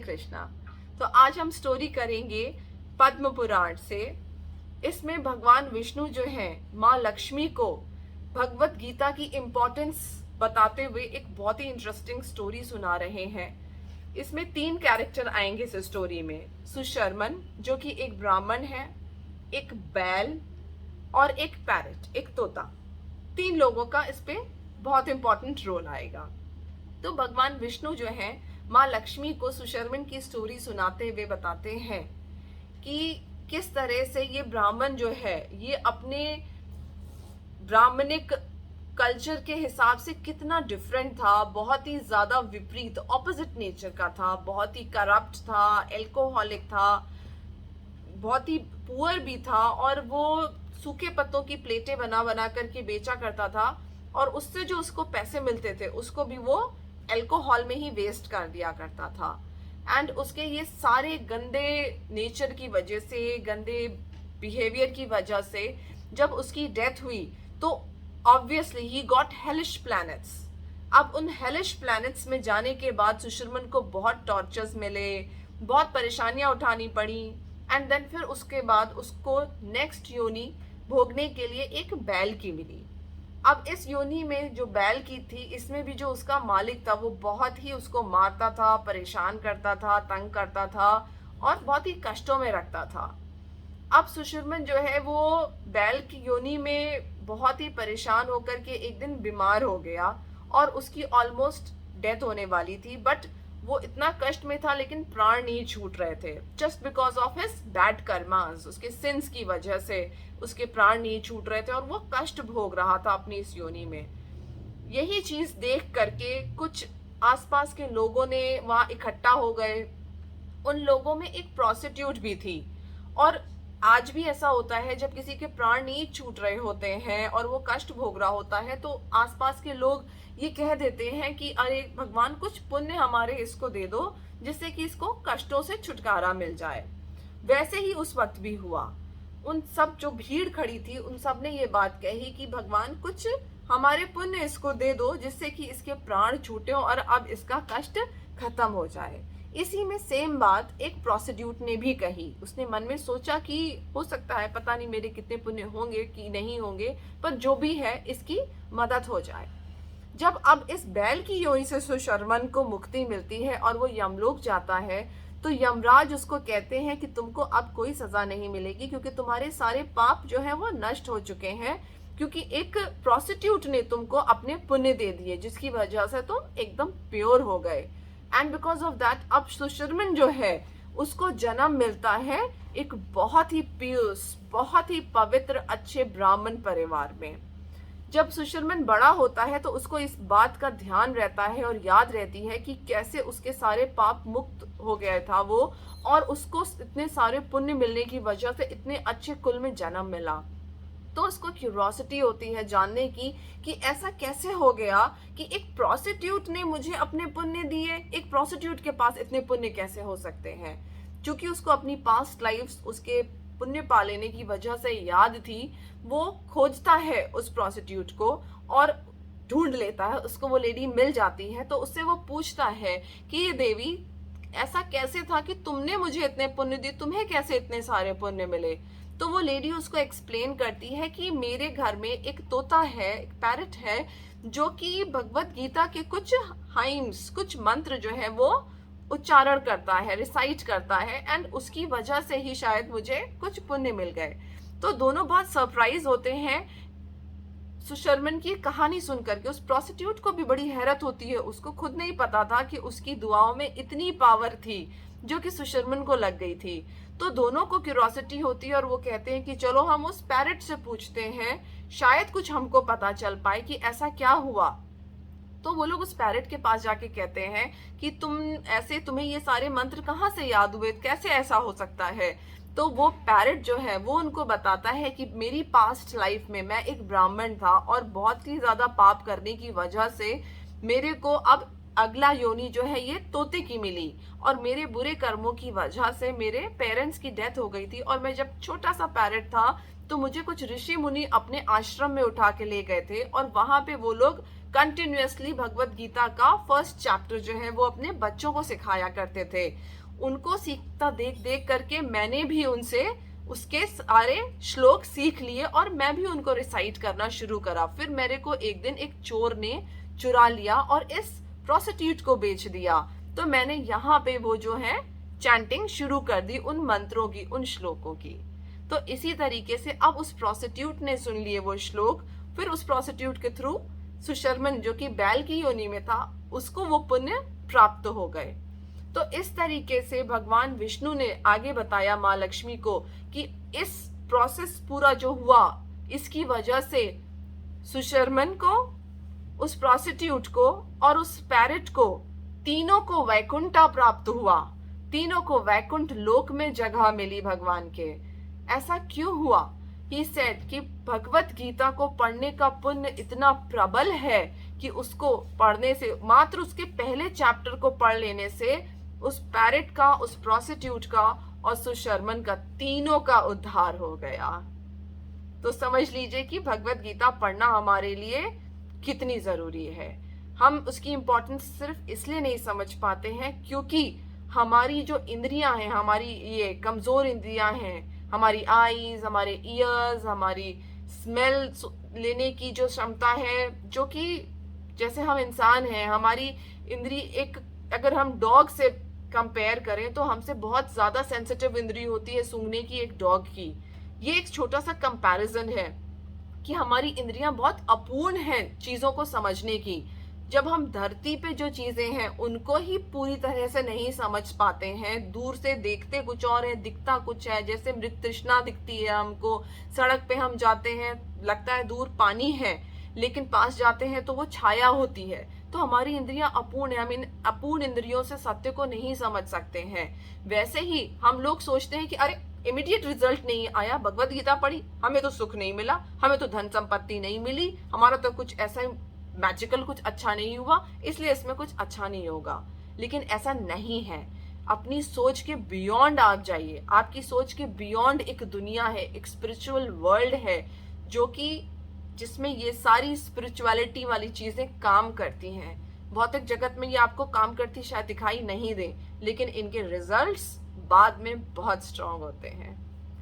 कृष्णा। तो आज हम स्टोरी करेंगे पद्म पुराण से। इसमें भगवान विष्णु जो है माँ लक्ष्मी को भगवत गीता की इम्पोर्टेंस बताते हुए एक बहुत ही इंटरेस्टिंग स्टोरी सुना रहे हैं। इसमें 3 कैरेक्टर आएंगे इस स्टोरी में। सुशर्मन जो कि एक ब्राह्मण है, एक बैल और एक पैरट, एक तोता। 3 लोगों का इस पे बहुत इंपॉर्टेंट रोल आएगा। तो भगवान विष्णु जो है माँ लक्ष्मी को सुशर्मन की स्टोरी सुनाते हुए बताते हैं कि किस तरह से ये ब्राह्मण जो है ये अपने ब्राह्मणिक कल्चर के हिसाब से कितना डिफरेंट था, बहुत ही ज्यादा विपरीत ऑपोजिट नेचर का था, बहुत ही करप्ट था, एल्कोहलिक था, बहुत ही पुअर भी था और वो सूखे पत्तों की प्लेटें बना बना करके बेचा करता था और उससे जो उसको पैसे मिलते थे उसको भी वो अल्कोहल में ही वेस्ट कर दिया करता था। एंड उसके ये सारे गंदे नेचर की वजह से, गंदे बिहेवियर की वजह से जब उसकी डेथ हुई तो obviously he got hellish planets. अब उन हेलिश प्लैनेट्स में जाने के बाद सुशर्मन को बहुत टॉर्चर्स मिले, बहुत परेशानियां उठानी पड़ी एंड देन फिर उसके बाद उसको नेक्स्ट योनि भोगने के लिए एक बैल की मिली। अब इस योनि में जो बैल की थी, इसमें भी जो उसका मालिक था वो बहुत ही उसको मारता था, परेशान करता था, तंग करता था और बहुत ही कष्टों में रखता था। अब सुशर्मन जो है वो बैल की योनि में बहुत ही परेशान होकर के एक दिन बीमार हो गया और उसकी ऑलमोस्ट डेथ होने वाली थी। बट वो इतना कष्ट में था लेकिन प्राण नहीं छूट रहे थे, just because of his bad karmas, उसके सिंस की वजह से उसके प्राण नहीं छूट रहे थे और वो कष्ट भोग रहा था अपनी इस योनि में। यही चीज देख करके कुछ आसपास के लोगों ने वहां इकट्ठा हो गए। उन लोगों में एक प्रोस्टिट्यूट भी थी और आज भी ऐसा होता है जब किसी के प्राण नहीं छूट रहे होते हैं और वो कष्ट भोग रहा होता है तो आसपास के लोग ये कह देते हैं कि अरे भगवान कुछ पुण्य हमारे इसको दे दो जिससे कि इसको कष्टों से छुटकारा मिल जाए। वैसे ही उस वक्त भी हुआ। उन सब जो भीड़ खड़ी थी उन सब ने ये बात कही कि भगवान कुछ हमारे पुण्य इसको दे दो जिससे कि इसके प्राण छूटे और अब इसका कष्ट खत्म हो जाए। इसी में सेम बात एक प्रोस्टिट्यूट ने भी कही। उसने मन में सोचा कि हो सकता है, पता नहीं मेरे कितने पुण्य होंगे कि नहीं होंगे, पर जो भी है इसकी मदद हो जाए। जब अब इस बैल की योनि से सुशर्मन को मुक्ति मिलती है और वो यमलोक जाता है तो यमराज उसको कहते हैं कि तुमको अब कोई सजा नहीं मिलेगी क्योंकि तुम्हारे सारे पाप जो है वो नष्ट हो चुके हैं, क्योंकि एक प्रोस्टिट्यूट ने तुमको अपने पुण्य दे दिए जिसकी वजह से तुम एकदम प्योर हो गए। एंड बिकॉज ऑफ दैट अब सुशर्मन जो है उसको जन्म मिलता है एक बहुत ही पियस, बहुत ही पवित्र, अच्छे ब्राह्मण परिवार में। जब सुशर्मन बड़ा होता है तो उसको इस बात का ध्यान रहता है और याद रहती है कि कैसे उसके सारे पाप मुक्त हो गया था वो और उसको इतने सारे पुण्य मिलने की वजह से इतने अच्छे कुल में जन्म मिला। तो उसको क्यूरोसिटी होती है जानने की कि ऐसा कैसे हो गया कि एक प्रोस्टिट्यूट ने मुझे अपने पुण्य दिए, एक प्रोस्टिट्यूट के पास इतने पुण्य कैसे हो सकते हैं। क्योंकि उसको अपनी पास्ट लाइफ्स उसके पुण्य पा लेने की वजह से याद थी, वो खोजता है उस प्रोस्टिट्यूट को और ढूंढ लेता है उसको। वो लेडी मिल जाती है तो उससे वो पूछता है कि ये देवी ऐसा कैसे था कि तुमने मुझे इतने पुण्य दिए, तुम्हें कैसे इतने सारे पुण्य मिले। तो वो लेडी उसको एक्सप्लेन करती है कि मेरे घर में एक तोता है, एक पैरट है जो कि भगवत गीता के कुछ हाइम्स, कुछ मंत्र जो है वो उच्चारण करता है, रिसाइट करता है एंड उसकी वजह से ही शायद मुझे कुछ पुण्य मिल गए। तो दोनों बहुत सरप्राइज होते हैं सुशर्मन की कहानी सुनकर के। उस प्रोस्टिट्यूट को भी बड़ी हैरत होती है, उसको खुद नहीं पता था कि उसकी दुआओं में इतनी पावर थी जो कि सुशर्मन को लग गई थी। तो दोनों को क्यूरोसिटी होती है और वो कहते हैं कि चलो हम उस पैरट से पूछते हैं, शायद कुछ हमको पता चल पाए कि ऐसा क्या हुआ। तो वो लोग उस पैरट के पास जाके कहते हैं कि तुम्हें ये सारे मंत्र कहाँ से याद हुए, कैसे ऐसा हो सकता है। तो वो पैरट जो है वो उनको बताता है कि मेरी पास्ट लाइफ में मैं एक ब्राह्मण था और बहुत ही ज्यादा पाप करने की वजह से मेरे को अब अगला योनि जो है ये तोते की मिली और मेरे बुरे कर्मों की वजह से मेरे पेरेंट्स की डेथ हो गई थी और मैं जब छोटा सा पैरट था तो मुझे कुछ ऋषि मुनि अपने आश्रम में उठा के ले गए थे और वहां पे वो लोग कंटिन्यूअसली भगवत गीता का फर्स्ट चैप्टर जो है वो अपने बच्चों को सिखाया करते थे। उनको सीखता देख देख करके मैंने भी उनसे उसके सारे श्लोक सीख लिए और मैं भी उनको रिसाइट करना शुरू करा। फिर मेरे को एक दिन एक चोर ने चुरा लिया और इस प्रोस्टिट्यूट को बेच दिया। तो मैंने यहाँ पे वो जो है चैंटिंग शुरू कर दी उन मंत्रों की, उन श्लोकों की। तो इसी तरीके से अब उस प्रोस्टिट्यूट ने सुन लिए वो श्लोक, फिर उस प्रोस्टिट्यूट के थ्रू सुशर्मन जो कि बैल की योनि में था उसको वो पुण्य प्राप्त हो गए। तो इस तरीके से भगवान विष्णु ने आगे बताया माँ लक्ष्मी को कि इस प्रोसेस पूरा जो हुआ इसकी वजह से सुशर्मन को, उस प्रोस्टिट्यूट को और उस पैरेट को, तीनों को वैकुंठा प्राप्त हुआ, तीनों को वैकुंठ लोक में जगह मिली भगवान के। ऐसा क्यों हुआ? ही सेड कि भगवत गीता को पढ़ने का पुण्य इतना प्रबल है कि उसको पढ़ने से, मात्र उसके पहले चैप्टर को पढ़ लेने से उस पैरेट का, उस प्रोस्टिट्यूट का और सुशर्मन का, तीनों का उद्धार हो गया। तो समझ लीजिए कि भगवत गीता पढ़ना हमारे लिए कितनी जरूरी है। हम उसकी इंपॉर्टेंस सिर्फ इसलिए नहीं समझ पाते हैं क्योंकि हमारी जो इंद्रियां हैं, हमारी ये कमजोर इंद्रियां हैं, हमारी आईज, हमारे ईयर्स, हमारी स्मेल लेने की जो क्षमता है, जो कि जैसे हम इंसान हैं, हमारी इंद्री एक, अगर हम डॉग से कंपेयर करें तो हमसे बहुत ज्यादा सेंसिटिव इंद्री होती है सूंघने की एक डॉग की। ये एक छोटा सा कंपैरिजन है कि हमारी इंद्रियां बहुत अपूर्ण हैं चीजों को समझने की। जब हम धरती पे जो चीजें हैं उनको ही पूरी तरह से नहीं समझ पाते हैं, दूर से देखते कुछ और है, दिखता कुछ है, जैसे मृग तृष्णा दिखती है हमको, सड़क पे हम जाते हैं लगता है दूर पानी है लेकिन पास जाते हैं तो वो छाया होती है। तो हमारी इंद्रियां अपूर्ण है, हम इन अपूर्ण इंद्रियों से सत्य को नहीं समझ सकते हैं। वैसे ही हम लोग सोचते हैं कि अरे इमीडिएट रिजल्ट नहीं आया, भगवत गीता पढ़ी, हमें तो सुख नहीं मिला, हमें तो धन संपत्ति नहीं मिली, हमारा तो कुछ ऐसा मैजिकल कुछ अच्छा नहीं हुआ, इसलिए इसमें कुछ अच्छा नहीं होगा। लेकिन ऐसा नहीं है। अपनी सोच के बियॉन्ड आप जाइए। आपकी सोच के बियॉन्ड एक दुनिया है, एक स्पिरिचुअल वर्ल्ड है जो कि जिसमें ये सारी स्पिरिचुअलिटी वाली चीजें काम करती हैं। भौतिक जगत में ये आपको काम करती शायद दिखाई नहीं दे, लेकिन इनके रिजल्ट्स बाद में बहुत स्ट्रांग होते हैं।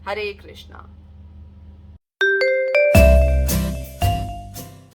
हरे कृष्णा।